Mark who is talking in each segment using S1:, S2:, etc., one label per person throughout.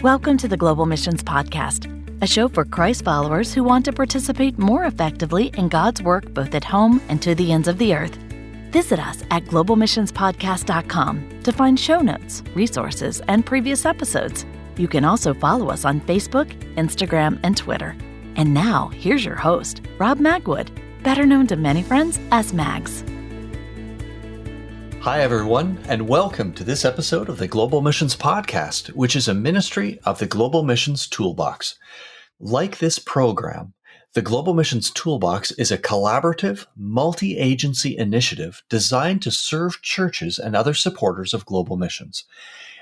S1: Welcome to the Global Missions Podcast, a show for Christ followers who want to participate more effectively in God's work both at home and to the ends of the earth. Visit us at globalmissionspodcast.com to find show notes, resources, and previous episodes. You can also follow us on Facebook, Instagram, and Twitter. And now, here's your host, Rob Magwood, better known to many friends as Mags.
S2: Hi, everyone, and welcome to this episode of the Global Missions Podcast, which is a ministry of the Global Missions Toolbox. Like this program, the Global Missions Toolbox is a collaborative, multi-agency initiative designed to serve churches and other supporters of global missions.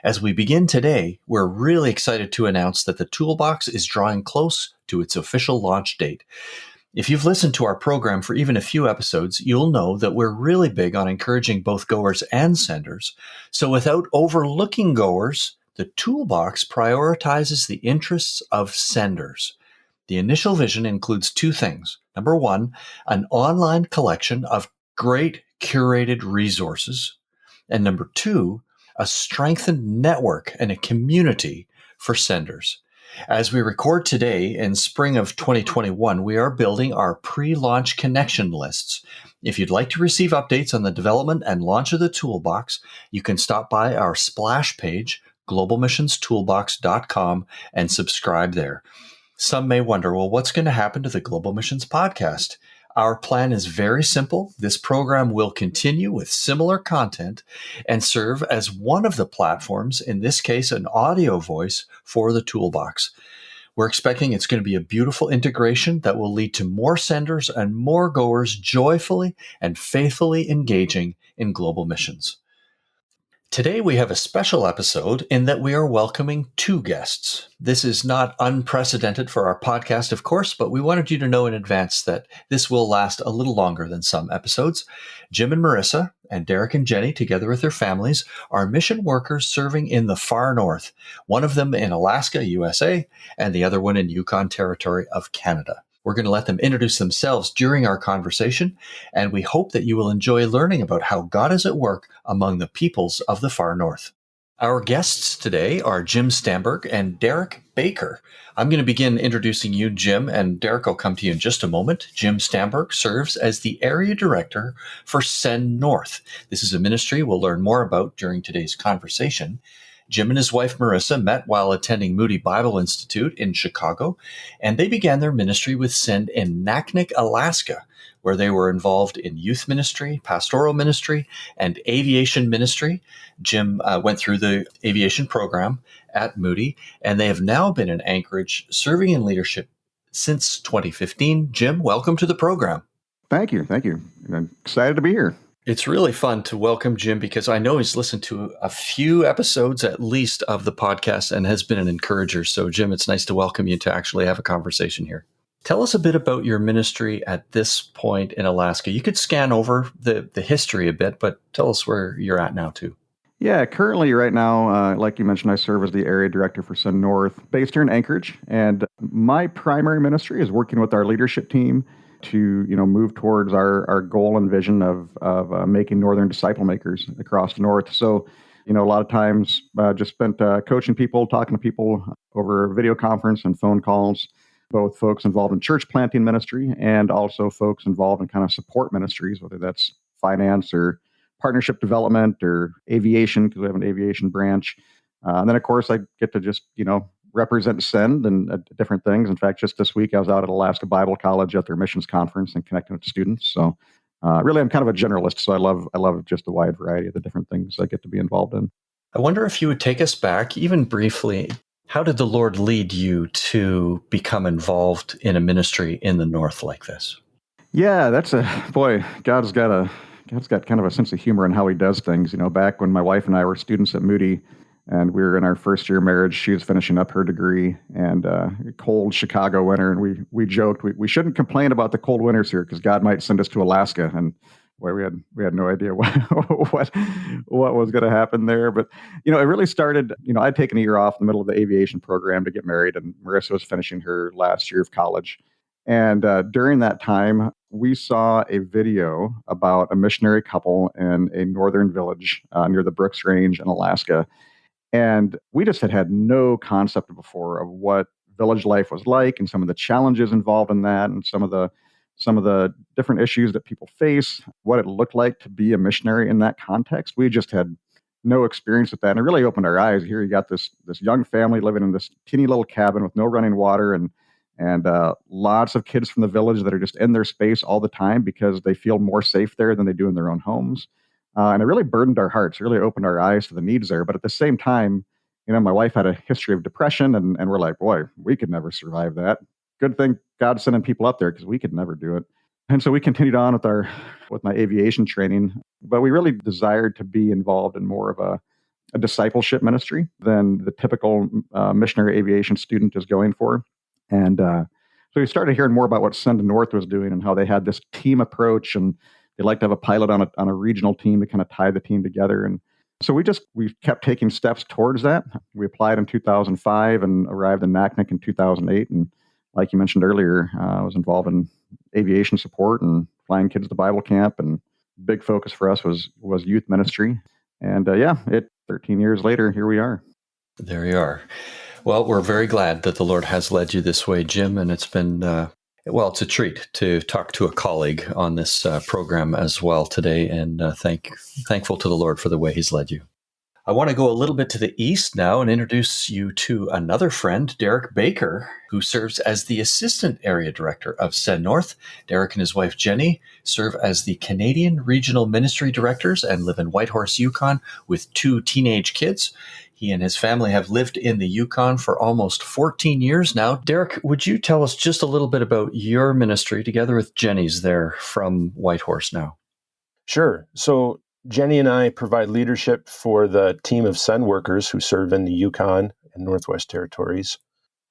S2: As we begin today, we're really excited to announce that the Toolbox is drawing close to its official launch date. If you've listened to our program for even a few episodes, you'll know that we're really big on encouraging both goers and senders. So without overlooking goers, the Toolbox prioritizes the interests of senders. The initial vision includes two things. Number one, an online collection of great curated resources. And number two, a strengthened network and a community for senders. As we record today in spring of 2021, we are building our pre-launch connection lists. If you'd like to receive updates on the development and launch of the Toolbox, you can stop by our splash page, globalmissionstoolbox.com, and subscribe there. Some may wonder, well, what's going to happen to the Global Missions Podcast? Our plan is very simple. This program will continue with similar content and serve as one of the platforms, in this case, an audio voice for the Toolbox. We're expecting it's going to be a beautiful integration that will lead to more senders and more goers joyfully and faithfully engaging in global missions. Today we have a special episode in that we are welcoming two guests. This is not unprecedented for our podcast, of course, but we wanted you to know in advance that this will last a little longer than some episodes. Jim and Marissa, and Derek and Jenny, together with their families, are mission workers serving in the far north, one of them in Alaska, USA, and the other one in Yukon Territory of Canada. We're going to let them introduce themselves during our conversation, and we hope that you will enjoy learning about how God is at work among the peoples of the far north. Our guests today are Jim Stamberg and Derek Baker. I'm going to begin introducing you, Jim, and Derek will come to you in just a moment. Jim Stamberg serves as the Area Director for Send North. This is a ministry we'll learn more about during today's conversation. Jim and his wife, Marissa, met while attending Moody Bible Institute in Chicago, and they began their ministry with Send in Naknek, Alaska, where they were involved in youth ministry, pastoral ministry, and aviation ministry. Jim went through the aviation program at Moody, and they have now been in Anchorage serving in leadership since 2015. Jim, welcome to the program.
S3: Thank you. I'm excited to be here.
S2: It's really fun to welcome Jim because I know he's listened to a few episodes at least of the podcast and has been an encourager. So, Jim, it's nice to welcome you to actually have a conversation here. Tell us a bit about your ministry at this point in Alaska. You could scan over the history a bit, but tell us where you're at now, too.
S3: Yeah, currently right now, like you mentioned, I serve as the Area Director for Send North, based here in Anchorage. And my primary ministry is working with our leadership team to move towards our goal and vision of making Northern disciple makers across the North. So, a lot of times just spent coaching people, talking to people over video conference and phone calls, both folks involved in church planting ministry and also folks involved in kind of support ministries, whether that's finance or partnership development or aviation, because we have an aviation branch. And then, of course, I get to just, represent Send and different things. In fact, just this week, I was out at Alaska Bible College at their missions conference and connecting with students. So really, I'm kind of a generalist. So I love just the wide variety of the different things I get to be involved in.
S2: I wonder if you would take us back, even briefly. How did the Lord lead you to become involved in a ministry in the North like this?
S3: Yeah, God's got kind of a sense of humor in how he does things. Back when my wife and I were students at Moody, and we were in our first year of marriage. She was finishing up her degree, and cold Chicago winter. And we joked we shouldn't complain about the cold winters here because God might send us to Alaska. And boy, we had no idea what was going to happen there. But it really started. I'd taken a year off in the middle of the aviation program to get married, and Marissa was finishing her last year of college. And during that time, we saw a video about a missionary couple in a northern village near the Brooks Range in Alaska. And we just had no concept before of what village life was like and some of the challenges involved in that and some of the different issues that people face, what it looked like to be a missionary in that context. We just had no experience with that. And it really opened our eyes. Here you got this young family living in this teeny little cabin with no running water and lots of kids from the village that are just in their space all the time because they feel more safe there than they do in their own homes. And it really burdened our hearts, really opened our eyes to the needs there. But at the same time, my wife had a history of depression, and we're like, boy, we could never survive that. Good thing God's sending people up there because we could never do it. And so we continued on with my aviation training, but we really desired to be involved in more of a discipleship ministry than the typical missionary aviation student is going for. And so we started hearing more about what Send North was doing and how they had this team approach, and they like to have a pilot on a regional team to kind of tie the team together. And so we kept taking steps towards that. We applied in 2005 and arrived in Naknek in 2008. And like you mentioned earlier, I was involved in aviation support and flying kids to Bible camp. And big focus for us was youth ministry. And 13 years later, here we are.
S2: There you are. Well, we're very glad that the Lord has led you this way, Jim, and it's been, it's a treat to talk to a colleague on this program as well today, and thankful to the Lord for the way he's led you. I want to go a little bit to the east now and introduce you to another friend, Derek Baker, who serves as the Assistant Area Director of Send North. Derek and his wife, Jenny, serve as the Canadian Regional Ministry Directors and live in Whitehorse, Yukon, with 2 teenage kids. He and his family have lived in the Yukon for almost 14 years now. Derek, would you tell us just a little bit about your ministry together with Jenny's there from Whitehorse now?
S4: Sure. So Jenny and I provide leadership for the team of Send workers who serve in the Yukon and Northwest Territories.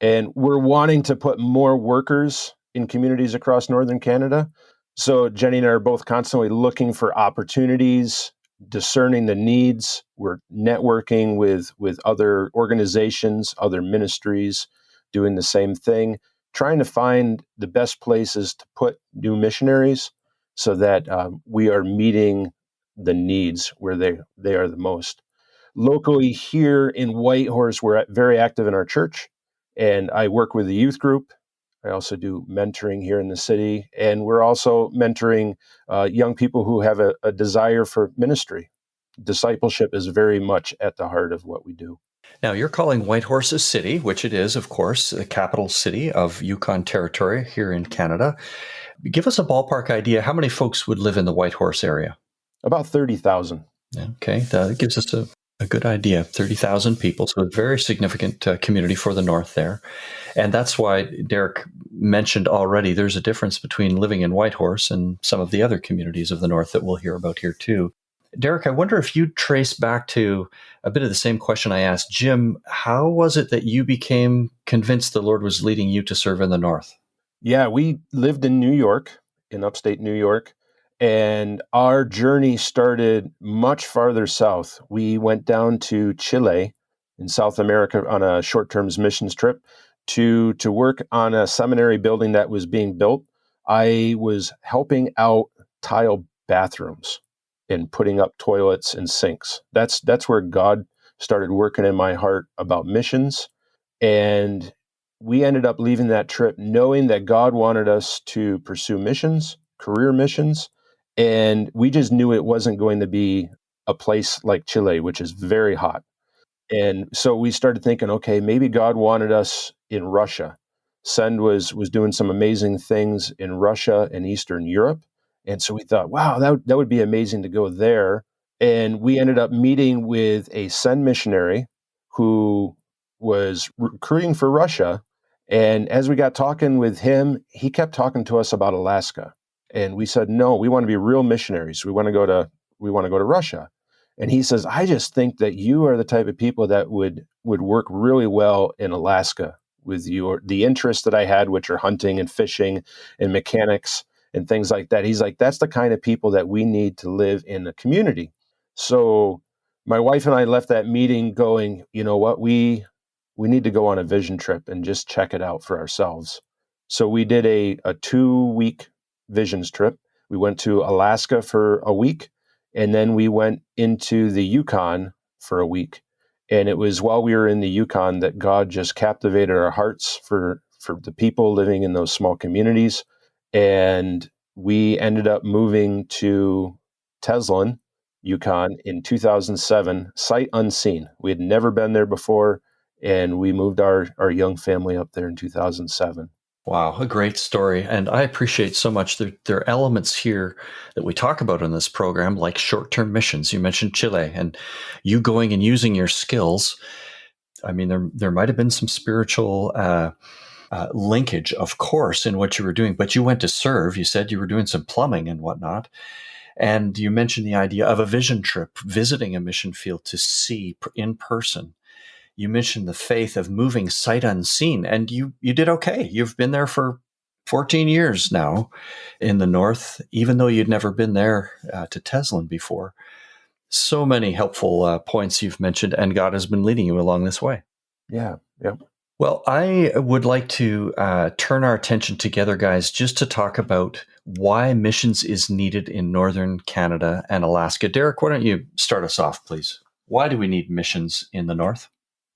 S4: And we're wanting to put more workers in communities across Northern Canada. So Jenny and I are both constantly looking for opportunities, discerning the needs. We're networking with other organizations, other ministries, doing the same thing, trying to find the best places to put new missionaries so that we are meeting the needs where they are the most. Locally here in Whitehorse, we're very active in our church, and I work with the youth group. I also do mentoring here in the city, and we're also mentoring young people who have a desire for ministry. Discipleship is very much at the heart of what we do.
S2: Now, you're calling Whitehorse a city, which it is, of course, the capital city of Yukon Territory here in Canada. Give us a ballpark idea. How many folks would live in the Whitehorse area?
S4: About 30,000.
S2: Okay, that gives us a good idea. 30,000 people, so a very significant community for the north there. And that's why Derek mentioned already there's a difference between living in Whitehorse and some of the other communities of the north that we'll hear about here too. Derek, I wonder if you'd trace back to a bit of the same question I asked Jim. How was it that you became convinced the Lord was leading you to serve in the north?
S4: Yeah, we lived in New York, in upstate New York, and our journey started much farther south. We went down to Chile in South America on a short-term missions trip to work on a seminary building that was being built. I was helping out tile bathrooms and putting up toilets and sinks. That's where God started working in my heart about missions. And we ended up leaving that trip knowing that God wanted us to pursue missions, career missions, and we just knew it wasn't going to be a place like Chile, which is very hot. And so we started thinking, okay, maybe God wanted us in Russia. Send was doing some amazing things in Russia and Eastern Europe. And so we thought, wow, that would be amazing to go there. And we ended up meeting with a Send missionary who was recruiting for Russia. And as we got talking with him, he kept talking to us about Alaska. And we said, no, we want to be real missionaries. We want to go to Russia. And he says, I just think that you are the type of people that would work really well in Alaska with the interests that I had, which are hunting and fishing and mechanics and things like that. He's like, that's the kind of people that we need to live in a community. So my wife and I left that meeting going, you know what, we need to go on a vision trip and just check it out for ourselves. So we did a 2-week visions trip. We went to Alaska for a week, and then we went into the Yukon for a week. And it was while we were in the Yukon that God just captivated our hearts for the people living in those small communities. And we ended up moving to Teslin, Yukon in 2007, sight unseen. We had never been there before, and we moved our young family up there in 2007.
S2: Wow, a great story. And I appreciate so much there are elements here that we talk about in this program, like short-term missions. You mentioned Chile and you going and using your skills. I mean, there might have been some spiritual linkage, of course, in what you were doing, but you went to serve. You said you were doing some plumbing and whatnot. And you mentioned the idea of a vision trip, visiting a mission field to see in person. You mentioned the faith of moving sight unseen, and you did okay. You've been there for 14 years now in the north, even though you'd never been there to Teslin before. So many helpful points you've mentioned, and God has been leading you along this way.
S4: Yeah.
S2: Well, I would like to turn our attention together, guys, just to talk about why missions is needed in northern Canada and Alaska. Derek, why don't you start us off, please? Why do we need missions in the north?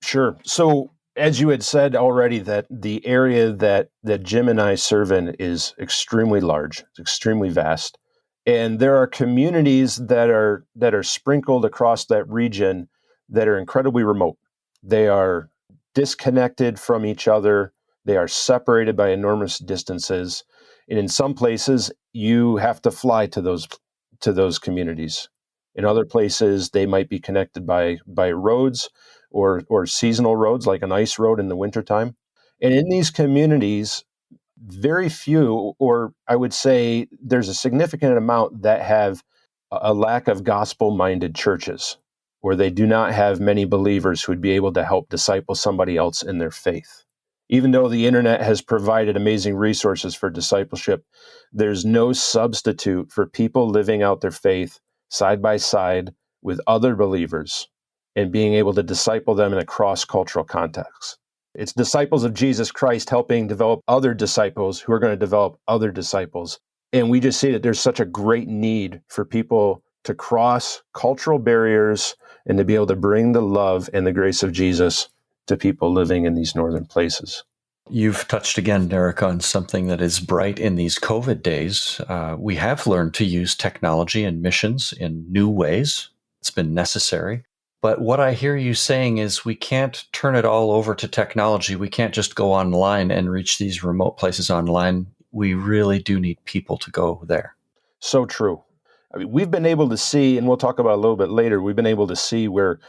S4: Sure. So, as you had said already, that the area that Jim and I serve in is extremely large, it's extremely vast, and there are communities that are sprinkled across that region that are incredibly remote. They are disconnected from each other. They are separated by enormous distances, and in some places, you have to fly to those communities. In other places, they might be connected by roads or seasonal roads, like an ice road in the wintertime. And in these communities, very few, or I would say there's a significant amount that have a lack of gospel-minded churches, where they do not have many believers who would be able to help disciple somebody else in their faith. Even though the internet has provided amazing resources for discipleship, there's no substitute for people living out their faith side by side with other believers and being able to disciple them in a cross-cultural context. It's disciples of Jesus Christ helping develop other disciples who are going to develop other disciples. And we just see that there's such a great need for people to cross cultural barriers and to be able to bring the love and the grace of Jesus to people living in these northern places.
S2: You've touched again, Derek, on something that is bright in these COVID days. We have learned to use technology and missions in new ways. It's been necessary. But what I hear you saying is we can't turn it all over to technology. We can't just go online and reach these remote places online. We really do need people to go there.
S4: So true. I mean, we've been able to see, and we'll talk about a little bit later, we've been able to see where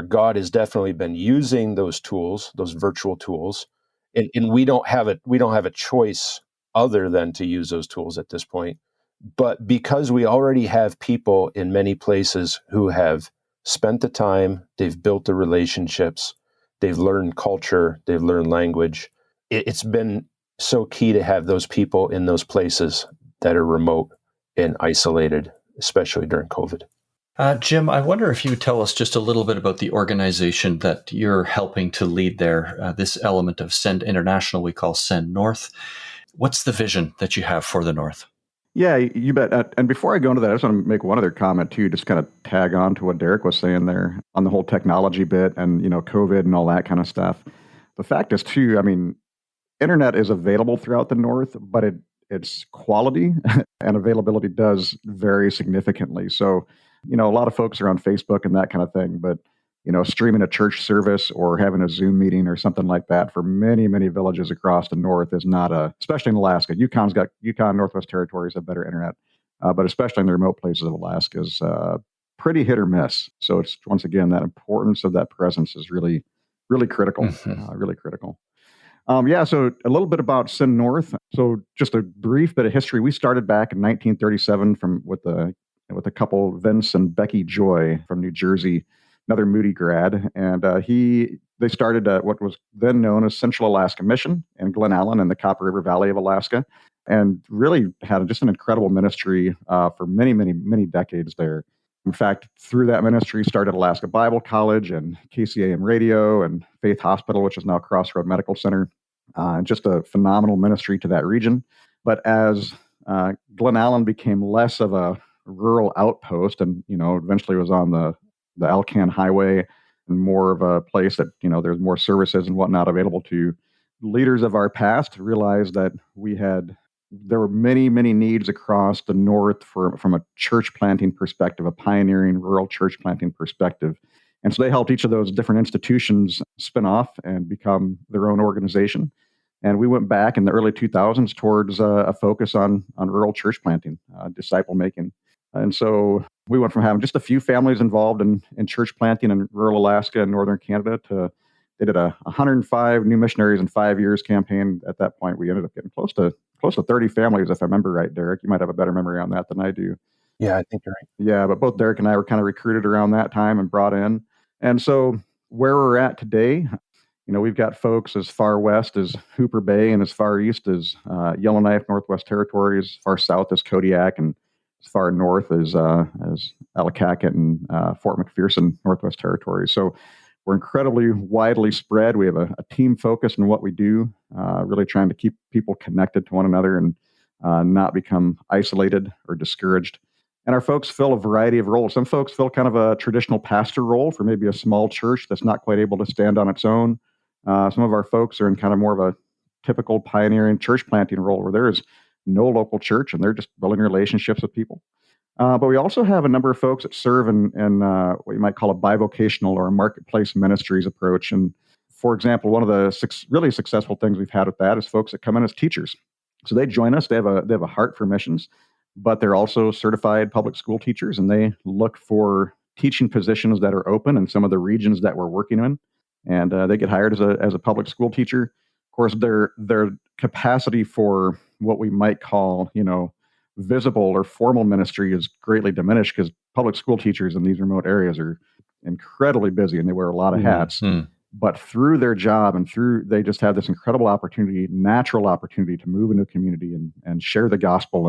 S4: God has definitely been using those tools, those virtual tools, and we don't have a choice other than to use those tools at this point. But because we already have people in many places who have spent the time, they've built the relationships, they've learned culture, they've learned language. It's been so key to have those people in those places that are remote and isolated, especially during COVID.
S2: Jim, I wonder if you would tell us just a little bit about the organization that you're helping to lead there, this element of Send International we call Send North. What's the vision that you have for the North?
S3: Yeah, you bet. And before I go into that, I just want to make one other comment too, just kind of tag on to what Derek was saying there on the whole technology bit and, COVID and all that kind of stuff. The fact is too, I mean, internet is available throughout the North, but its quality and availability does vary significantly. So, a lot of folks are on Facebook and that kind of thing, but streaming a church service or having a Zoom meeting or something like that for many, many villages across the North is not especially in Alaska. Yukon, Northwest Territories have better internet, but especially in the remote places of Alaska is pretty hit or miss. So it's, once again, that importance of that presence is really, really critical, really critical. So a little bit about Send North. So just a brief bit of history. We started back in 1937 with a couple, Vince and Becky Joy from New Jersey, another Moody grad, and they started what was then known as Central Alaska Mission in Glen Allen in the Copper River Valley of Alaska, and really had just an incredible ministry for many, many, many decades there. In fact, through that ministry, started Alaska Bible College and KCAM Radio and Faith Hospital, which is now Crossroad Medical Center. Just a phenomenal ministry to that region. But as Glen Allen became less of a rural outpost and, eventually was on the Alcan Highway more of a place that, there's more services and whatnot available to leaders of our past. Realized that there were many, many needs across the North from a church planting perspective, a pioneering rural church planting perspective. And so they helped each of those different institutions spin off and become their own organization. And we went back in the early 2000s towards a focus on rural church planting, disciple making. And so we went from having just a few families involved in church planting in rural Alaska and northern Canada to they did a 105 new missionaries in 5 years campaign. At that point, we ended up getting close to 30 families, if I remember right, Derek. You might have a better memory on that than I do.
S4: Yeah, I think you're right.
S3: Yeah, but both Derek and I were kind of recruited around that time and brought in. And so where we're at today, we've got folks as far west as Hooper Bay and as far east as Yellowknife, Northwest Territories, as far south as Kodiak, and as far north as Ellicott and Fort McPherson, Northwest Territories. So we're incredibly widely spread. We have a team focus in what we do, really trying to keep people connected to one another and not become isolated or discouraged. And our folks fill a variety of roles. Some folks fill kind of a traditional pastor role for maybe a small church that's not quite able to stand on its own. Some of our folks are in kind of more of a typical pioneering church planting role where there is no local church and they're just building relationships with people. But we also have a number of folks that serve in what you might call a bivocational or a marketplace ministries approach. And for example, one of the really successful things we've had with that is folks that come in as teachers. So they join us. They have a heart for missions, but they're also certified public school teachers, and they look for teaching positions that are open in some of the regions that we're working in. And they get hired as a public school teacher. Of course, their capacity for what we might call, visible or formal ministry is greatly diminished because public school teachers in these remote areas are incredibly busy and they wear a lot of hats. Mm-hmm. But through their job and they just have this incredible opportunity, natural opportunity to move into a community and share the gospel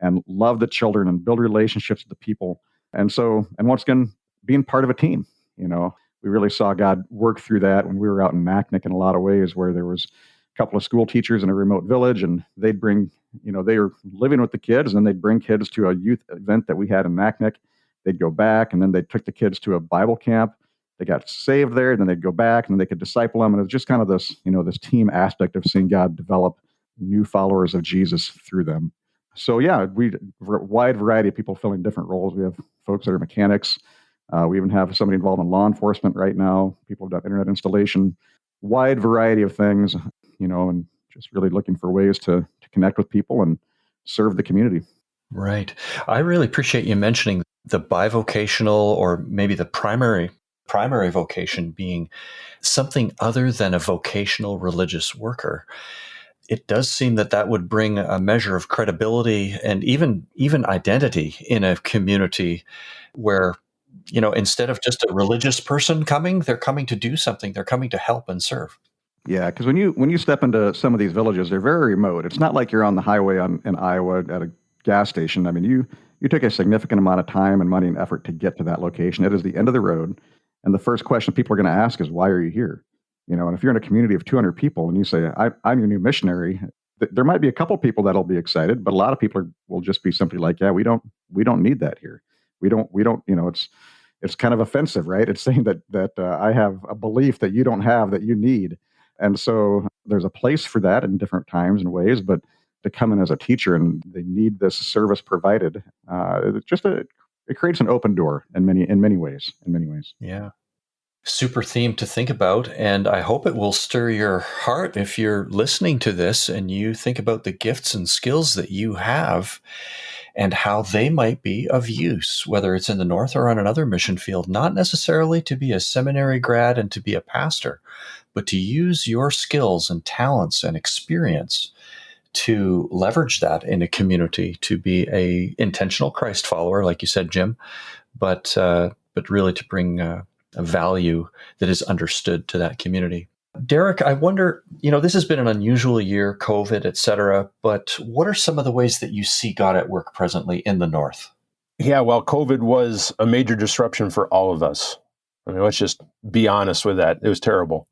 S3: and love the children and build relationships with the people. And once again, being part of a team, we really saw God work through that when we were out in Naknek in a lot of ways, where there was a couple of school teachers in a remote village, and they'd bring, they were living with the kids, and then they'd bring kids to a youth event that we had in Naknek. They'd go back, and then they took the kids to a Bible camp. They got saved there, and then they'd go back, and then they could disciple them. And it was just kind of this, this team aspect of seeing God develop new followers of Jesus through them. So yeah, wide variety of people filling different roles. We have folks that are mechanics. We even have somebody involved in law enforcement right now. People have done internet installation, wide variety of things, and just really looking for ways to connect with people and serve the community.
S2: Right. I really appreciate you mentioning the bivocational, or maybe the primary vocation being something other than a vocational religious worker. It does seem that would bring a measure of credibility and even identity in a community where, instead of just a religious person coming, they're coming to do something. They're coming to help and serve.
S3: Yeah, because when you step into some of these villages, they're very remote. It's not like you're on the highway in Iowa at a gas station. I mean, you take a significant amount of time and money and effort to get to that location. It is the end of the road. And the first question people are going to ask is, why are you here? And if you're in a community of 200 people and you say, I'm your new missionary, there might be a couple people that'll be excited, but a lot of people will just be simply like, yeah, we don't need that here. We don't, it's kind of offensive, right? It's saying that I have a belief that you don't have that you need. And so there's a place for that in different times and ways, but to come in as a teacher and they need this service provided, it creates an open door in many ways.
S2: Yeah. Super theme to think about, and I hope it will stir your heart if you're listening to this and you think about the gifts and skills that you have and how they might be of use, whether it's in the North or on another mission field, not necessarily to be a seminary grad and to be a pastor, but to use your skills and talents and experience to leverage that in a community, to be a intentional Christ follower, like you said, Jim, but really to bring a value that is understood to that community. Derek, I wonder, this has been an unusual year, COVID, et cetera, but what are some of the ways that you see God at work presently in the North?
S4: Yeah, well, COVID was a major disruption for all of us. I mean, let's just be honest with that. It was terrible.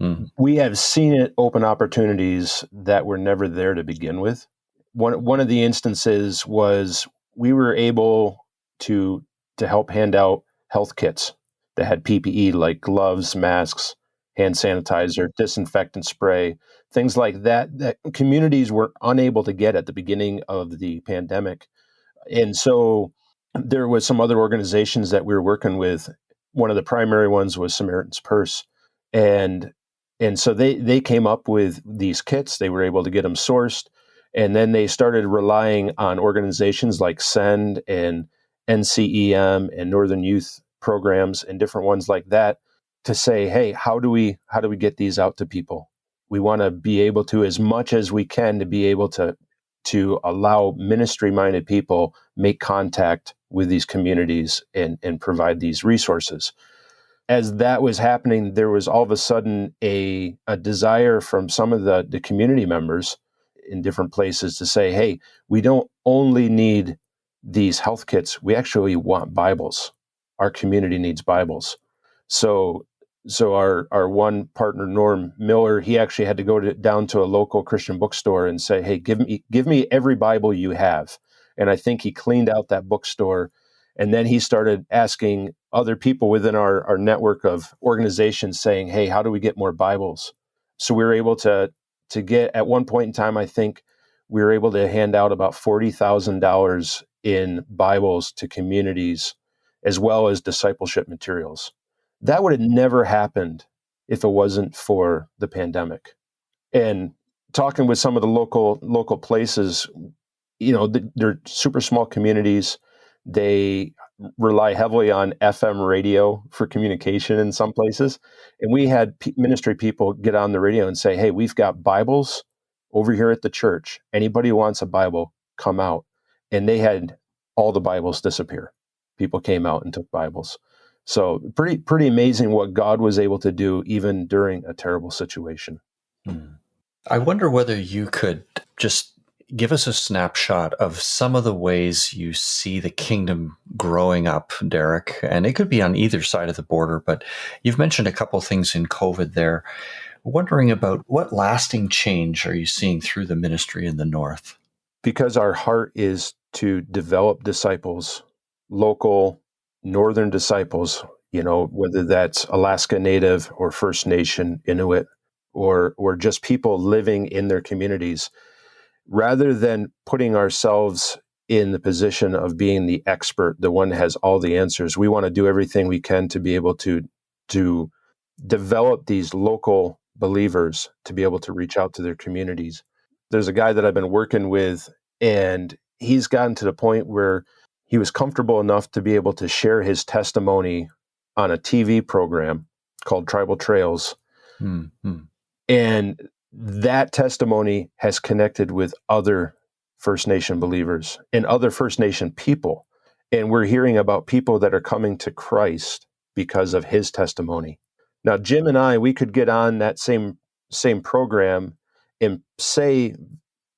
S4: Mm-hmm. We have seen it open opportunities that were never there to begin with. One of the instances was we were able to help hand out health kits that had PPE like gloves, masks, hand sanitizer, disinfectant spray, things like that, that communities were unable to get at the beginning of the pandemic. And so there was some other organizations that we were working with. One of the primary ones was Samaritan's Purse. And so they came up with these kits. They were able to get them sourced. And then they started relying on organizations like SEND and NCEM and Northern Youth programs and different ones like that to say, hey, how do we get these out to people? We want to be able to, as much as we can, to be able to allow ministry-minded people make contact with these communities and provide these resources. As that was happening, there was all of a sudden a desire from some of the community members in different places to say, hey, we don't only need these health kits, we actually want Bibles. Our community needs Bibles. So our one partner, Norm Miller, he actually had to go down to a local Christian bookstore and say, hey, give me every Bible you have. And I think he cleaned out that bookstore. And then he started asking other people within our network of organizations saying, hey, how do we get more Bibles? So we were able to get, at one point in time, I think we were able to hand out about $40,000 in Bibles to communities, as well as discipleship materials. That would have never happened if it wasn't for the pandemic. And talking with some of the local places, they're super small communities. They rely heavily on FM radio for communication in some places. And we had ministry people get on the radio and say, hey, we've got Bibles over here at the church. Anybody who wants a Bible, come out. And they had all the Bibles disappear. People came out and took Bibles. So pretty amazing what God was able to do even during a terrible situation.
S2: I wonder whether you could just give us a snapshot of some of the ways you see the kingdom growing up, Derek. And it could be on either side of the border, but you've mentioned a couple of things in COVID there. Wondering about what lasting change are you seeing through the ministry in the North?
S4: Because our heart is to develop disciples, local Northern disciples, whether that's Alaska Native or First Nation, Inuit, or just people living in their communities, rather than putting ourselves in the position of being the expert, the one that has all the answers. We want to do everything we can to be able to develop these local believers to be able to reach out to their communities. There's a guy that I've been working with, and he's gotten to the point where he was comfortable enough to be able to share his testimony on a TV program called Tribal Trails. Mm-hmm. And that testimony has connected with other First Nation believers and other First Nation people. And we're hearing about people that are coming to Christ because of his testimony. Now, Jim and I, we could get on that same program and say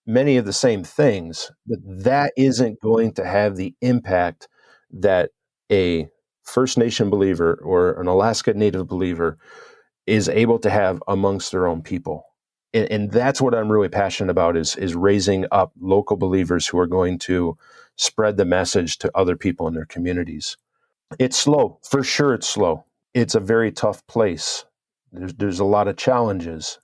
S4: many of the same things, but that isn't going to have the impact that a First Nation believer or an Alaska Native believer is able to have amongst their own people. And that's what I'm really passionate about is raising up local believers who are going to spread the message to other people in their communities. It's slow. For sure it's slow. It's a very tough place. There's a lot of challenges,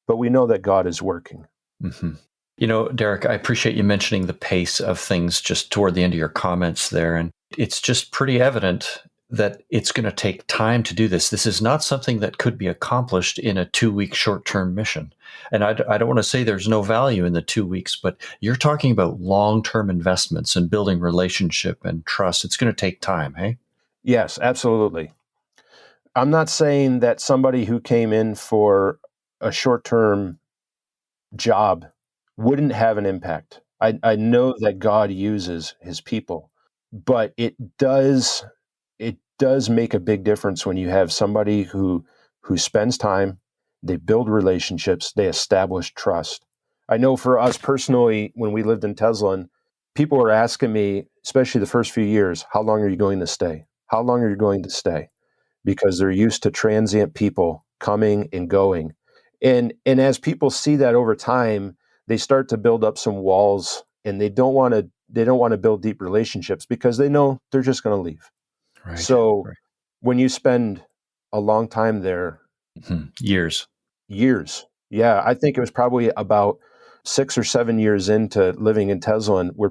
S4: but we know that God is working.
S2: Mm-hmm. Derek, I appreciate you mentioning the pace of things just toward the end of your comments there. And it's just pretty evident that it's going to take time to do this. This is not something that could be accomplished in a 2-week short-term mission. And I don't want to say there's no value in the 2 weeks, but you're talking about long-term investments and building relationship and trust. It's going to take time, hey?
S4: Yes, absolutely. I'm not saying that somebody who came in for a short-term job wouldn't have an impact. I know that God uses his people, but it does make a big difference when you have somebody who spends time, they build relationships, they establish trust. I know for us personally, when we lived in Teslin, people were asking me, especially the first few years, how long are you going to stay? How long are you going to stay? Because they're used to transient people coming and going. And as people see that over time, they start to build up some walls, and they don't want to build deep relationships because they know they're just going to leave.
S2: Right.
S4: So when you spend a long time there,
S2: Years.
S4: Yeah, I think it was probably about 6 or 7 years into living in Teslin where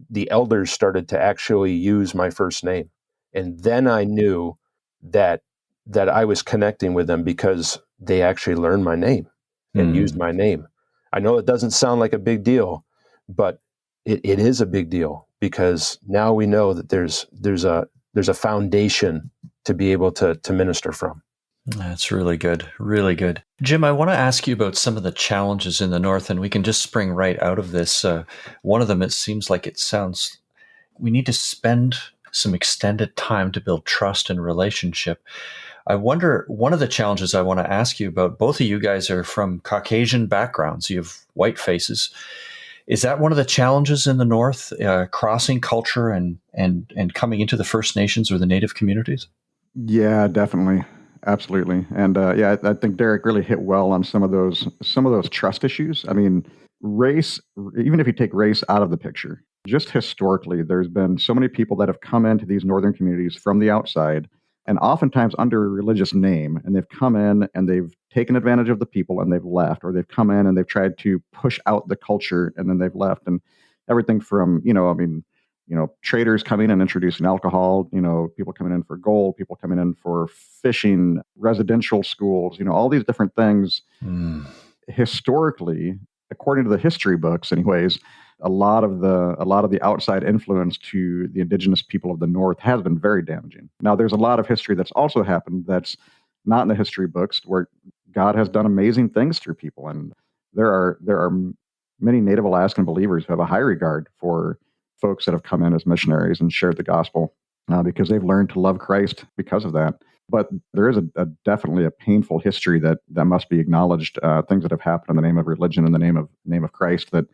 S4: the elders started to actually use my first name. And then I knew that I was connecting with them because they actually learned my name and used my name. I know it doesn't sound like a big deal, but it is a big deal because now we know that there's a foundation to be able to minister from.
S2: That's really good. Really good. Jim, I want to ask you about some of the challenges in the North, and we can just spring right out of this. One of them, it seems like we need to spend some extended time to build trust and relationship. I wonder, one of the challenges I want to ask you about, both of you guys are from Caucasian backgrounds. You have white faces. Is that one of the challenges in the North, crossing culture and coming into the First Nations or the Native communities?
S3: Yeah, definitely. Absolutely. And I think Derek really hit well on some of those trust issues. I mean, race, even if you take race out of the picture, just historically, there's been so many people that have come into these northern communities from the outside and oftentimes under a religious name. And they've come in and they've taken advantage of the people and they've left, or they've come in and they've tried to push out the culture and then they've left. And everything from, traders coming and introducing alcohol, people coming in for gold, people coming in for fishing, residential schools, all these different things. Historically, according to the history books, anyways, a lot of the outside influence to the indigenous people of the North has been very damaging. Now, there's a lot of history that's also happened that's not in the history books, where God has done amazing things through people, and there are many Native Alaskan believers who have a high regard for folks that have come in as missionaries and shared the gospel because they've learned to love Christ because of that. But there is definitely a painful history that must be acknowledged. Things that have happened in the name of religion, in the name of Christ, that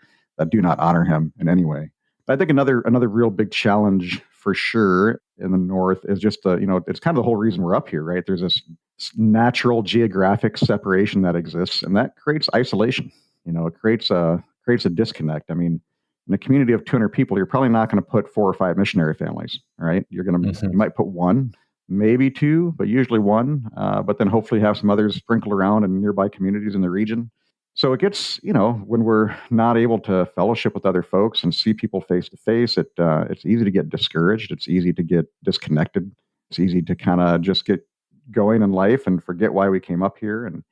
S3: do not honor Him in any way. I think another real big challenge for sure in the North is just it's kind of the whole reason we're up here, right? There's this natural geographic separation that exists, and that creates isolation. It creates a disconnect. I mean, in a community of 200 people, you're probably not going to put 4 or 5 missionary families, right? You might put 1, maybe 2, but usually 1. But then hopefully have some others sprinkled around in nearby communities in the region. So it gets, when we're not able to fellowship with other folks and see people face to face, it's easy to get discouraged. It's easy to get disconnected. It's easy to kind of just get going in life and forget why we came up here. And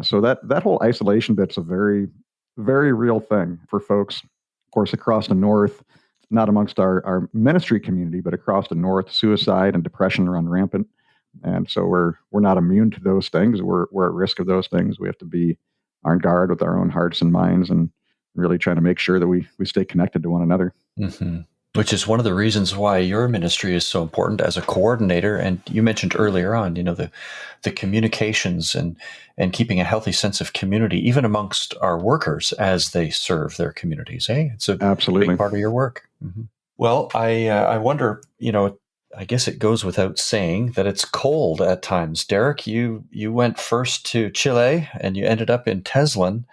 S3: so that whole isolation bit's a very, very real thing for folks. Of course, across the North, not amongst our ministry community, but across the North, suicide and depression run rampant. And so we're not immune to those things. We're at risk of those things. We have to be on guard with our own hearts and minds and really trying to make sure that we stay connected to one another.
S2: Mm-hmm. Which is one of the reasons why your ministry is so important as a coordinator. And you mentioned earlier on, the communications and keeping a healthy sense of community, even amongst our workers as they serve their communities. It's a
S3: Absolutely
S2: big part of your work. Mm-hmm. Well, I wonder, I guess it goes without saying that it's cold at times. Derek, you went first to Chile and you ended up in Teslin.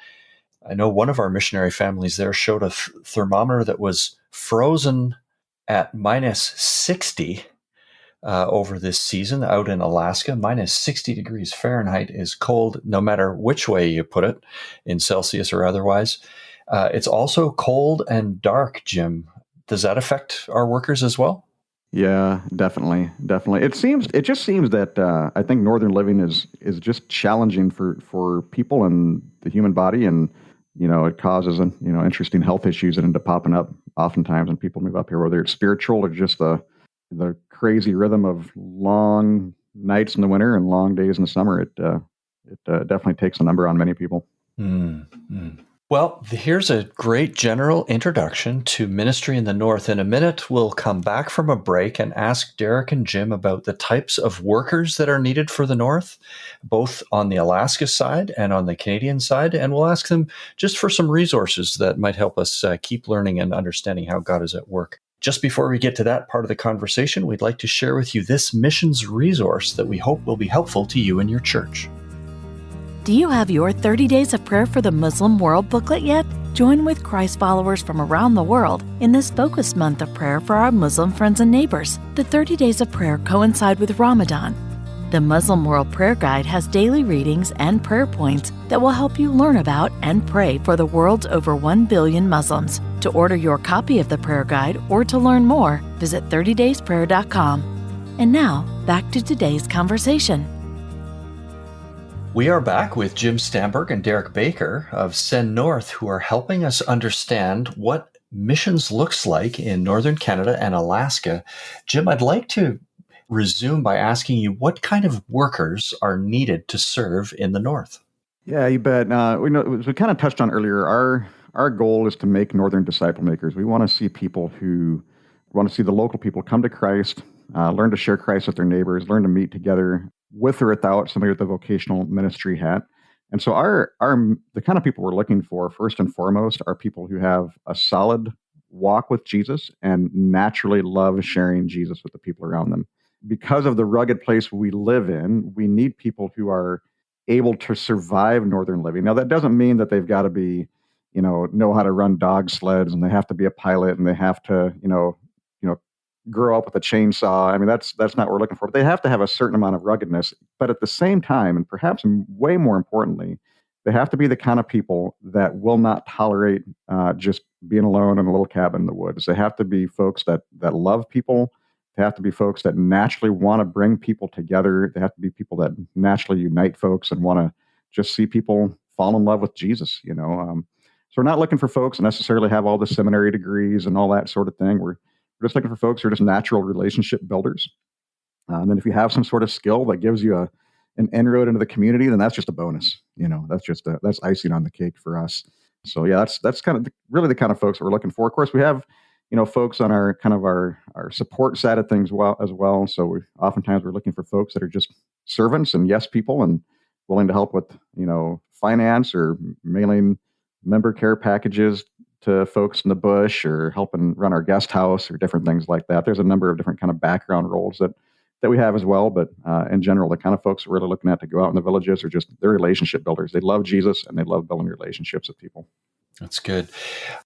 S2: I know one of our missionary families there showed a thermometer that was frozen at minus 60 over this season out in Alaska. Minus 60 degrees Fahrenheit is cold no matter which way you put it, in Celsius or otherwise. It's also cold and dark, Jim. Does that affect our workers as well?
S3: Yeah, definitely. It just seems that I think northern living is just challenging for people and the human body, and it causes interesting health issues that end up popping up oftentimes when people move up here, whether it's spiritual or just the crazy rhythm of long nights in the winter and long days in the summer. It definitely takes a number on many people.
S2: Mm-hmm. Well, here's a great general introduction to ministry in the North. In a minute, we'll come back from a break and ask Derek and Jim about the types of workers that are needed for the North, both on the Alaska side and on the Canadian side. And we'll ask them just for some resources that might help us keep learning and understanding how God is at work. Just before we get to that part of the conversation, we'd like to share with you this missions resource that we hope will be helpful to you and your church.
S1: Do you have your 30 Days of Prayer for the Muslim World booklet yet? Join with Christ followers from around the world in this focused month of prayer for our Muslim friends and neighbors. The 30 days of prayer coincide with Ramadan. The Muslim World Prayer Guide has daily readings and prayer points that will help you learn about and pray for the world's over 1 billion Muslims. To order your copy of the prayer guide or to learn more, visit 30daysprayer.com. And now, back to today's conversation.
S2: We are back with Jim Stamberg and Derek Baker of Send North, who are helping us understand what missions looks like in Northern Canada and Alaska. Jim, I'd like to resume by asking you what kind of workers are needed to serve in the North.
S3: Yeah, you bet. We kind of touched on earlier, our goal is to make Northern disciple makers. We want to see people who want to see the local people come to Christ, learn to share Christ with their neighbors, learn to meet together with or without somebody with a vocational ministry hat. And so the kind of people we're looking for, first and foremost, are people who have a solid walk with Jesus and naturally love sharing Jesus with the people around them. Because of the rugged place we live in, we need people who are able to survive northern living. Now, that doesn't mean that they've got to be, know how to run dog sleds, and they have to be a pilot, and they have to, grow up with a chainsaw. I mean, that's not what we're looking for. But they have to have a certain amount of ruggedness. But at the same time, and perhaps way more importantly, they have to be the kind of people that will not tolerate just being alone in a little cabin in the woods. They have to be folks that love people. They have to be folks that naturally want to bring people together. They have to be people that naturally unite folks and want to just see people fall in love with Jesus, So we're not looking for folks that necessarily have all the seminary degrees and all that sort of thing. We're just looking for folks who are just natural relationship builders. And then if you have some sort of skill that gives you an inroad into the community, then that's just a bonus. That's icing on the cake for us. So yeah, that's kind of really the kind of folks that we're looking for. Of course, we have folks on our kind of our support side of things as well. So oftentimes we're looking for folks that are just servants and yes people and willing to help with, finance or mailing member care packages to folks in the bush or helping run our guest house or different things like that. There's a number of different kind of background roles that we have as well. But in general, the kind of folks we're really looking at to go out in the villages are just they're relationship builders. They love Jesus and they love building relationships with people.
S2: That's good.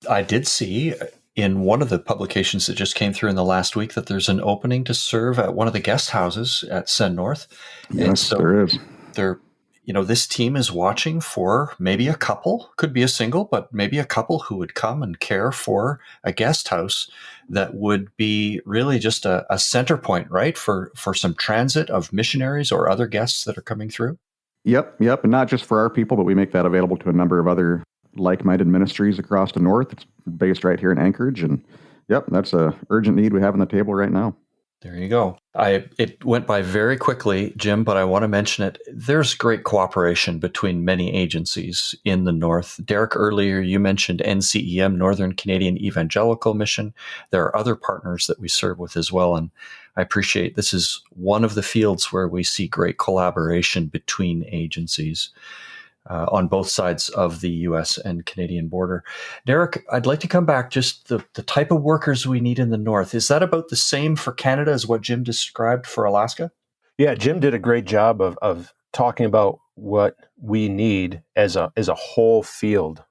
S2: I did see in one of the publications that just came through in the last week that there's an opening to serve at one of the guest houses at Send North.
S3: Yes, so there is.
S2: This team is watching for maybe a couple, could be a single, but maybe a couple who would come and care for a guest house that would be really just a center point, right, for some transit of missionaries or other guests that are coming through.
S3: Yep. And not just for our people, but we make that available to a number of other like-minded ministries across the North. It's based right here in Anchorage. And yep, that's a urgent need we have on the table right now.
S2: There you go. It went by very quickly, Jim, but I want to mention it. There's great cooperation between many agencies in the North. Derek, earlier you mentioned NCEM, Northern Canadian Evangelical Mission. There are other partners that we serve with as well. And I appreciate this is one of the fields where we see great collaboration between agencies. On both sides of the U.S. and Canadian border. Derek, I'd like to come back just the type of workers we need in the North. Is that about the same for Canada as what Jim described for Alaska?
S4: Yeah, Jim did a great job of talking about what we need as a whole field.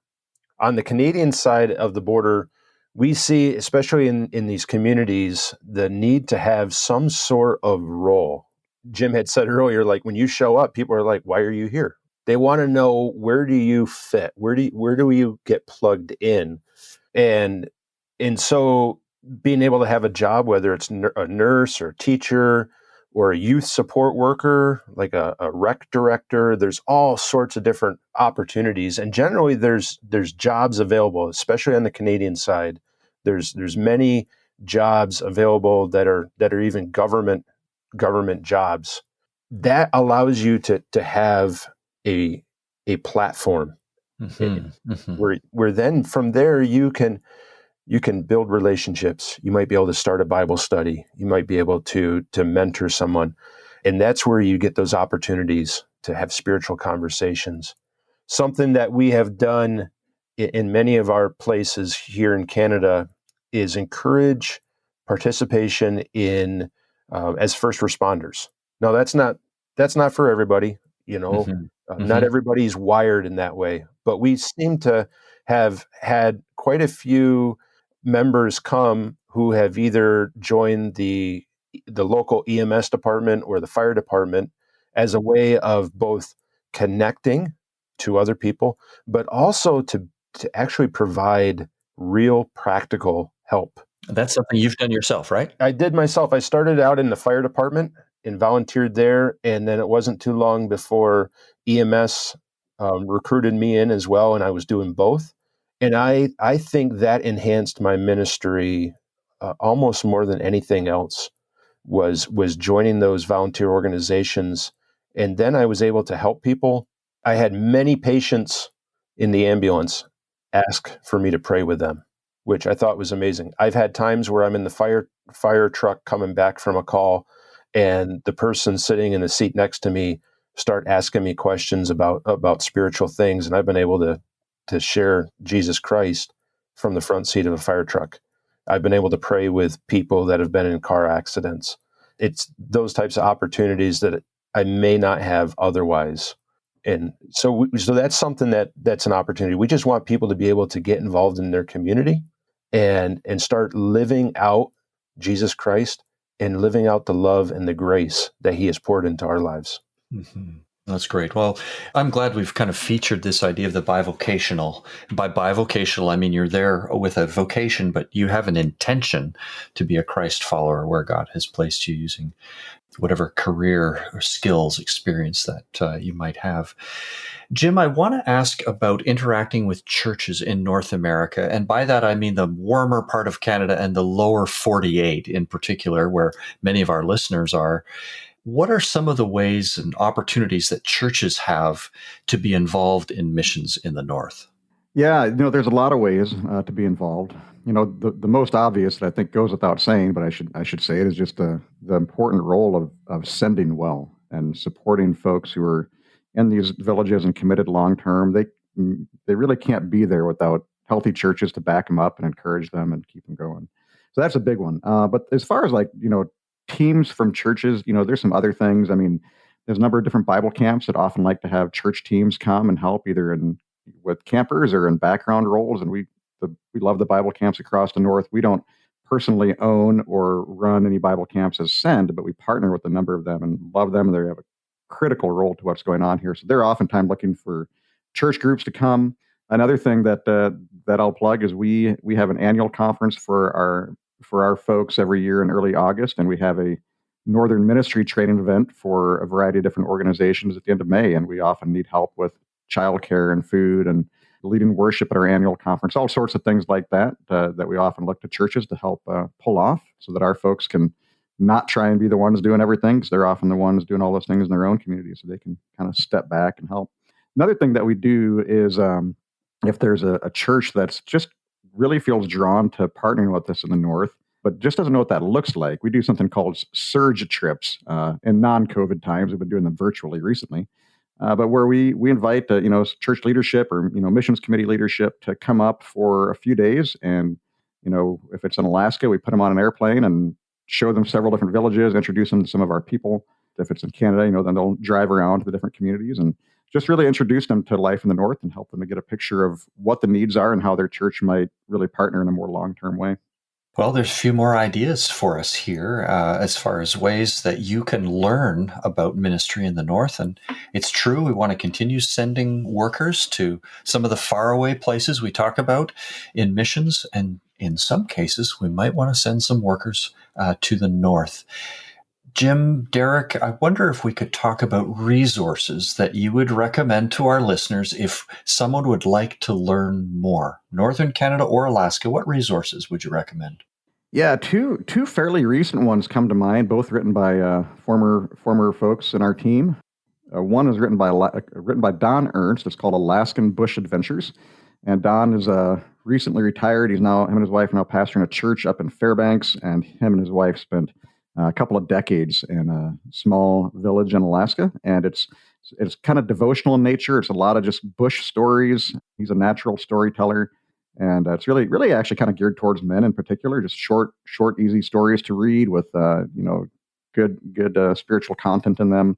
S4: On the Canadian side of the border, we see, especially in these communities, the need to have some sort of role. Jim had said earlier, like when you show up, people are like, why are you here? They want to know, where do you fit? Where do you get plugged in? And so being able to have a job, whether it's a nurse or a teacher or a youth support worker, like a rec director, there's all sorts of different opportunities. And generally there's jobs available, especially on the Canadian side. There's many jobs available that are even government jobs. That allows you to have a platform where then from there you can build relationships. You might be able to start a Bible study. You might be able to mentor someone. And that's where you get those opportunities to have spiritual conversations. Something that we have done in many of our places here in Canada is encourage participation in as first responders. Now that's not for everybody, Not everybody's wired in that way, but we seem to have had quite a few members come who have either joined the local EMS department or the fire department as a way of both connecting to other people, but also to actually provide real practical help.
S2: That's something you've done yourself, right?
S4: I did myself. I started out in the fire department and volunteered there, and then it wasn't too long before EMS recruited me in as well, and I was doing both. And I think that enhanced my ministry almost more than anything else. Was joining those volunteer organizations, and then I was able to help people. I had many patients in the ambulance ask for me to pray with them, which I thought was amazing. I've had times where I'm in the fire truck coming back from a call, and the person sitting in the seat next to me start asking me questions about spiritual things, and I've been able to share Jesus Christ from the front seat of a fire truck. I've been able to pray with people that have been in car accidents. It's those types of opportunities that I may not have otherwise. And so that's something that's an opportunity. We just want people to be able to get involved in their community and start living out Jesus Christ and living out the love and the grace that he has poured into our lives.
S2: Mm-hmm. That's great. Well, I'm glad we've kind of featured this idea of the bivocational. By bivocational, I mean you're there with a vocation, but you have an intention to be a Christ follower where God has placed you using whatever career or skills, experience that you might have. Jim, I want to ask about interacting with churches in North America. And by that, I mean the warmer part of Canada and the lower 48 in particular, where many of our listeners are. What are some of the ways and opportunities that churches have to be involved in missions in the North?
S3: Yeah, there's a lot of ways to be involved. The most obvious that I think goes without saying, but I should say it, is just the important role of sending well and supporting folks who are in these villages and committed long term. They really can't be there without healthy churches to back them up and encourage them and keep them going. So that's a big one. But as far as teams from churches, there's some other things. I mean, there's a number of different Bible camps that often like to have church teams come and help either with campers or in background roles. And we love the Bible camps across the North. We don't personally own or run any Bible camps as Send, but we partner with a number of them and love them. They have a critical role to what's going on here. So they're oftentimes looking for church groups to come. Another thing that I'll plug is we have an annual conference for our folks every year in early August, and we have a Northern Ministry training event for a variety of different organizations at the end of May, and we often need help with childcare and food and leading worship at our annual conference, all sorts of things like that that we often look to churches to help pull off so that our folks can not try and be the ones doing everything, because they're often the ones doing all those things in their own community, so they can kind of step back and help. Another thing that we do is if there's a church that's just really feels drawn to partnering with us in the North, but just doesn't know what that looks like, we do something called surge trips in non-COVID times. We've been doing them virtually recently. But where we invite church leadership or missions committee leadership to come up for a few days, and if it's in Alaska, we put them on an airplane and show them several different villages, introduce them to some of our people. If it's in Canada, then they'll drive around to the different communities and just really introduce them to life in the North and help them to get a picture of what the needs are and how their church might really partner in a more long-term way.
S2: Well, there's a few more ideas for us here as far as ways that you can learn about ministry in the North. And it's true, we want to continue sending workers to some of the faraway places we talk about in missions. And in some cases, we might want to send some workers to the North. Jim, Derek, I wonder if we could talk about resources that you would recommend to our listeners if someone would like to learn more. Northern Canada or Alaska, what resources would you recommend?
S3: Yeah, two fairly recent ones come to mind, both written by former folks in our team. One is written by Don Ernst. It's called Alaskan Bush Adventures, and Don is recently retired. Him and his wife are now pastoring a church up in Fairbanks, and him and his wife spent a couple of decades in a small village in Alaska, and it's kind of devotional in nature. It's a lot of just bush stories. He's a natural storyteller, and it's really actually kind of geared towards men in particular. Just short, easy stories to read with good spiritual content in them.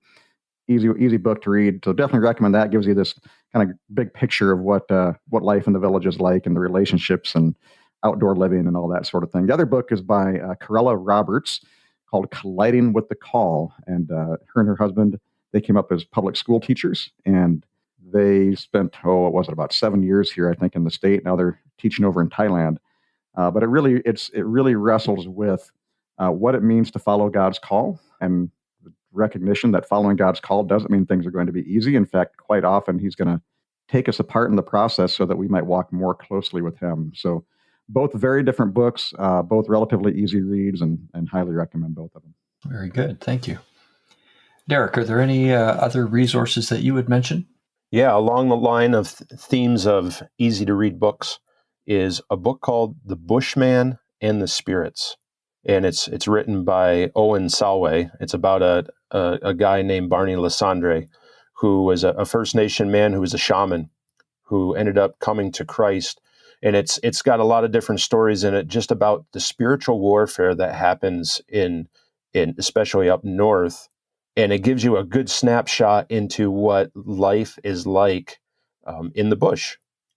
S3: easy book to read. So definitely recommend that. It gives you this kind of big picture of what life in the village is like and the relationships and outdoor living and all that sort of thing. The other book is by Carella Roberts called Colliding with the Call. And her and her husband, they came up as public school teachers, and they spent, about 7 years here, I think, in the state. Now they're teaching over in Thailand. But it really wrestles with what it means to follow God's call, and recognition that following God's call doesn't mean things are going to be easy. In fact, quite often He's going to take us apart in the process so that we might walk more closely with Him. So both very different books, both relatively easy reads, and highly recommend both of them.
S2: Very good. Thank you. Derek, are there any other resources that you would mention?
S4: Yeah, along the line of themes of easy to read books is a book called The Bushman and the Spirits. And it's written by Owen Salway. It's about a guy named Barney Lysandre, who was a First Nation man who was a shaman who ended up coming to Christ. And it's got a lot of different stories in it just about the spiritual warfare that happens in especially up north. And it gives you a good snapshot into what life is like in the bush.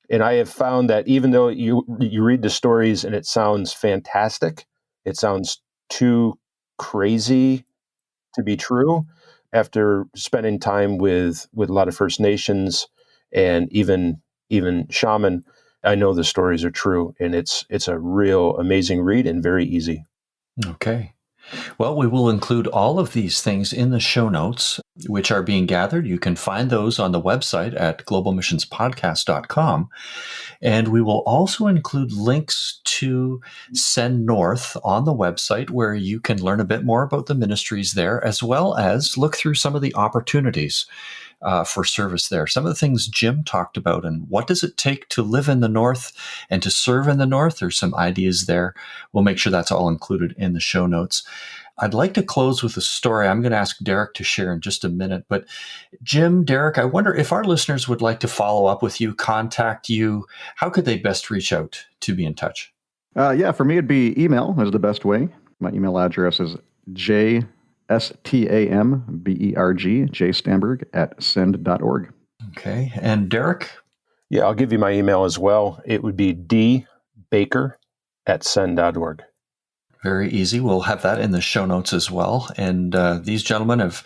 S4: And I have found that even though you read the stories and it sounds fantastic, it sounds too crazy to be true, after spending time with a lot of First Nations and even shaman, I know the stories are true, and it's a real amazing read and very easy.
S2: Okay. Well, we will include all of these things in the show notes, which are being gathered. You can find those on the website at globalmissionspodcast.com. And we will also include links to Send North on the website, where you can learn a bit more about the ministries there, as well as look through some of the opportunities for service there. Some of the things Jim talked about, and what does it take to live in the North and to serve in the North? There's some ideas there. We'll make sure that's all included in the show notes. I'd like to close with a story I'm going to ask Derek to share in just a minute. But Jim, Derek, I wonder if our listeners would like to follow up with you, contact you, how could they best reach out to be in touch?
S3: For me, it'd be email is the best way. My email address is jstamberg@send.org.
S2: Okay. And Derek?
S4: Yeah, I'll give you my email as well. It would be dbaker@send.org.
S2: Very easy. We'll have that in the show notes as well. And these gentlemen have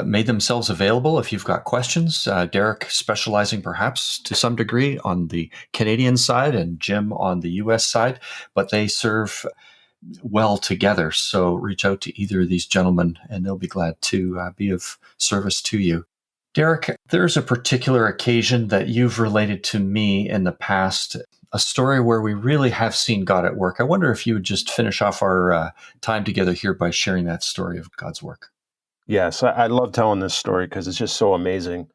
S2: made themselves available if you've got questions. Derek specializing perhaps to some degree on the Canadian side and Jim on the U.S. side, but they serve well together. So reach out to either of these gentlemen and they'll be glad to be of service to you. Derek, there's a particular occasion that you've related to me in the past, a story where we really have seen God at work. I wonder if you would just finish off our time together here by sharing that story of God's work.
S4: Yes, I love telling this story because it's just so amazing.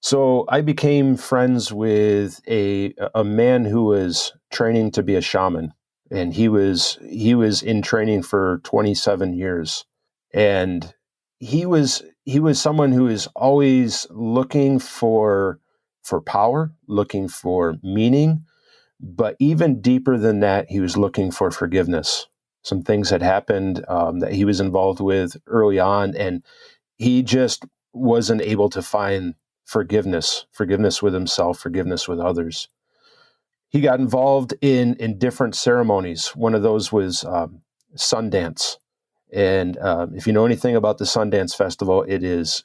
S4: So I became friends with a man who was training to be a shaman, and he was in training for 27 years, and he was someone who is always looking for power, looking for meaning, but even deeper than that, he was looking for forgiveness. Some things had happened that he was involved with early on, and he just wasn't able to find forgiveness with himself, forgiveness with others. He got involved in different ceremonies. One of those was Sundance. And if you know anything about the Sundance Festival, it is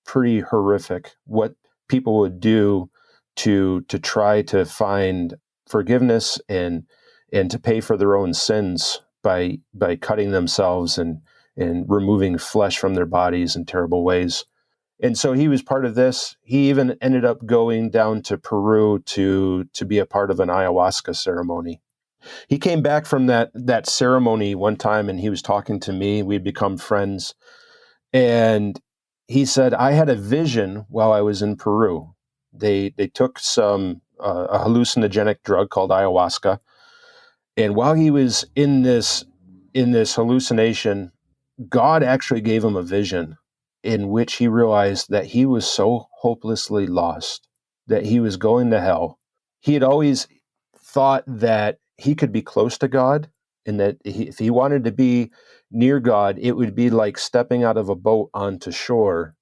S4: pretty horrific what people would do to try to find forgiveness and to pay for their own sins by cutting themselves and removing flesh from their bodies in terrible ways. And so he was part of this. He even ended up going down to Peru to be a part of an ayahuasca ceremony. He came back from that ceremony one time, and he was talking to me. We'd become friends. And he said, I had a vision while I was in Peru. They took a hallucinogenic drug called ayahuasca. And while he was in this hallucination, God actually gave him a vision in which he realized that he was so hopelessly lost, that he was going to hell. He had always thought that he could be close to God, and that if he wanted to be near God, it would be like stepping out of a boat onto shore.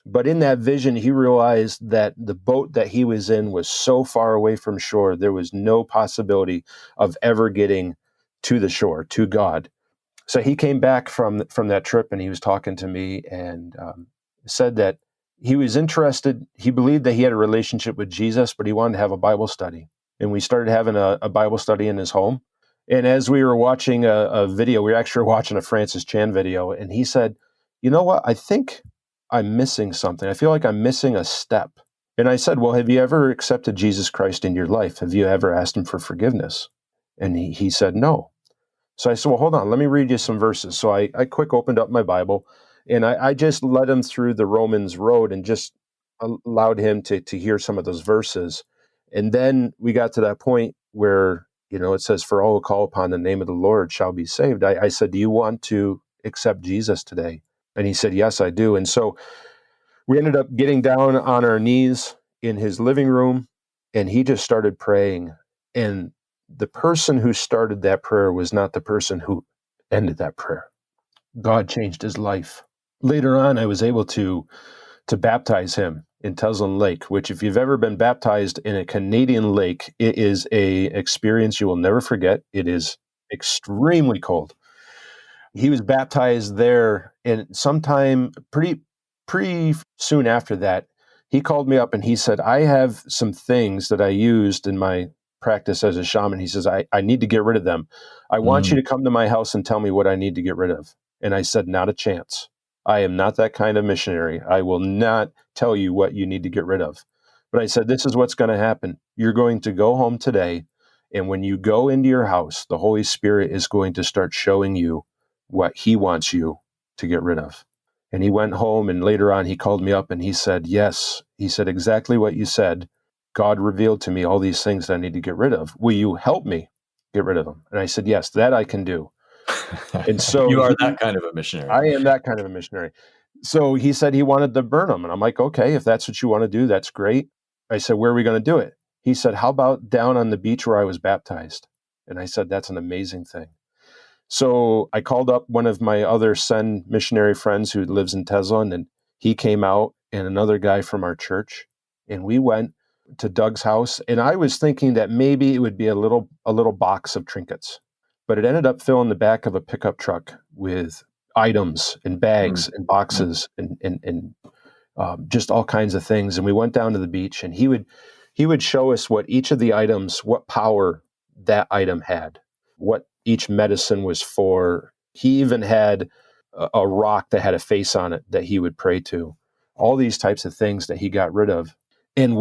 S4: But in that vision, he realized that the boat that he was in was so far away from shore, there was no possibility of ever getting to the shore, to God. So he came back from that trip, and he was talking to me, and said that he was interested. He believed that he had a relationship with Jesus, but he wanted to have a Bible study. And we started having a Bible study in his home. And as we were watching a video, we were actually watching a Francis Chan video, and he said, "You know what? I think I'm missing something. I feel like I'm missing a step." And I said, "Well, have you ever accepted Jesus Christ in your life? Have you ever asked him for forgiveness?" And he said, "No." So I said, "Well, hold on, let me read you some verses." So I quick opened up my Bible, and I just led him through the Romans road and just allowed him to hear some of those verses. And then we got to that point where, it says, "For all who call upon the name of the Lord shall be saved." I said, "Do you want to accept Jesus today?" And he said, "Yes, I do." And so we ended up getting down on our knees in his living room, and he just started praying. And the person who started that prayer was not the person who ended that prayer. God changed his life. Later on, I was able to baptize him in Teslin Lake, which, if you've ever been baptized in a Canadian lake, it is a experience you will never forget. It is extremely cold. He was baptized there, and sometime pretty soon after that, he called me up and he said, "I have some things that I used in my practice as a shaman." He says, I need to get rid of them. I want you to come to my house and tell me what I need to get rid of." And I said, "Not a chance. I am not that kind of missionary. I will not tell you what you need to get rid of." But I said, "This is what's going to happen. You're going to go home today, and when you go into your house, the Holy Spirit is going to start showing you what he wants you to get rid of." And he went home, and later on he called me up and he said, "Yes," he said, "exactly what you said. God revealed to me all these things that I need to get rid of. Will you help me get rid of them?" And I said, "Yes, that I can do." And so
S2: You are that kind of a missionary.
S4: I am that kind of a missionary. So he said he wanted to burn them. And I'm like, "Okay, if that's what you want to do, that's great." I said, "Where are we going to do it?" He said, "How about down on the beach where I was baptized?" And I said, "That's an amazing thing." So I called up one of my other Sen missionary friends who lives in Teslin, and he came out, and another guy from our church, and we went to Doug's house. And I was thinking that maybe it would be a little box of trinkets, but it ended up filling the back of a pickup truck with items and bags and boxes and just all kinds of things. And we went down to the beach, and he would show us what each of the items, what power that item had, what each medicine was for. He even had a rock that had a face on it that he would pray to. All these types of things that he got rid of. And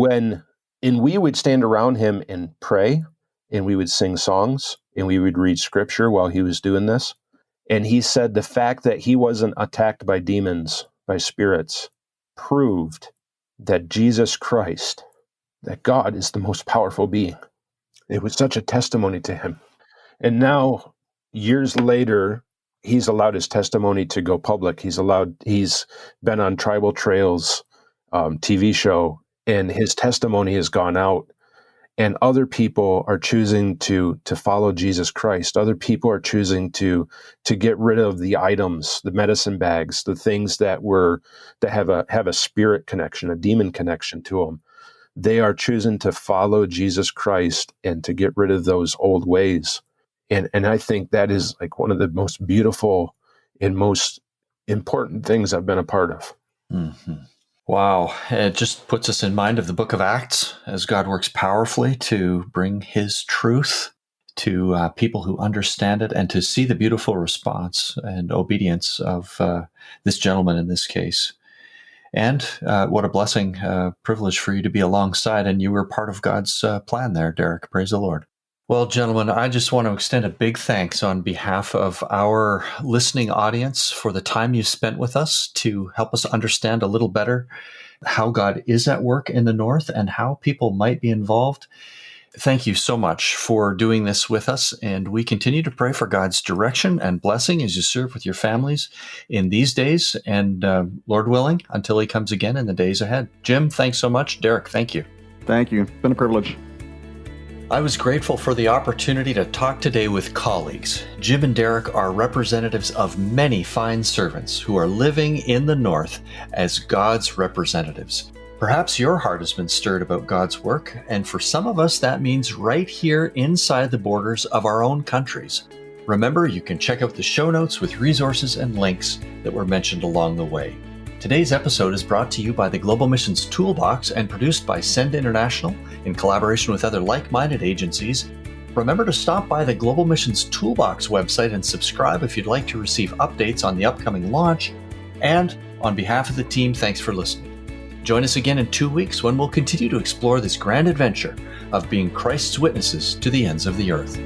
S4: we would stand around him and pray, and we would sing songs, and we would read scripture while he was doing this. And he said the fact that he wasn't attacked by demons, by spirits, proved that Jesus Christ, that God is the most powerful being. It was such a testimony to him. And now, years later, he's allowed his testimony to go public. He's been on Tribal Trails TV show, and his testimony has gone out. And other people are choosing to follow Jesus Christ. Other people are choosing to get rid of the items, the medicine bags, the things that have a spirit connection, a demon connection to them. They are choosing to follow Jesus Christ and to get rid of those old ways. And I think that is like one of the most beautiful and most important things I've been a part of.
S2: Mm-hmm. Wow. It just puts us in mind of the book of Acts as God works powerfully to bring his truth to people who understand it, and to see the beautiful response and obedience of this gentleman in this case. And what a blessing, privilege for you to be alongside, and you were part of God's plan there, Derek. Praise the Lord. Well, gentlemen, I just want to extend a big thanks on behalf of our listening audience for the time you spent with us to help us understand a little better how God is at work in the North and how people might be involved. Thank you so much for doing this with us, and we continue to pray for God's direction and blessing as you serve with your families in these days, and Lord willing, until he comes again in the days ahead. Jim, thanks so much. Derek, thank you.
S3: Thank you. It's been a privilege.
S2: I was grateful for the opportunity to talk today with colleagues. Jim and Derek are representatives of many fine servants who are living in the North as God's representatives. Perhaps your heart has been stirred about God's work, and for some of us that means right here inside the borders of our own countries. Remember, you can check out the show notes with resources and links that were mentioned along the way. Today's episode is brought to you by the Global Missions Toolbox and produced by Send International in collaboration with other like-minded agencies. Remember to stop by the Global Missions Toolbox website and subscribe if you'd like to receive updates on the upcoming launch. And on behalf of the team, thanks for listening. Join us again in 2 weeks when we'll continue to explore this grand adventure of being Christ's witnesses to the ends of the earth.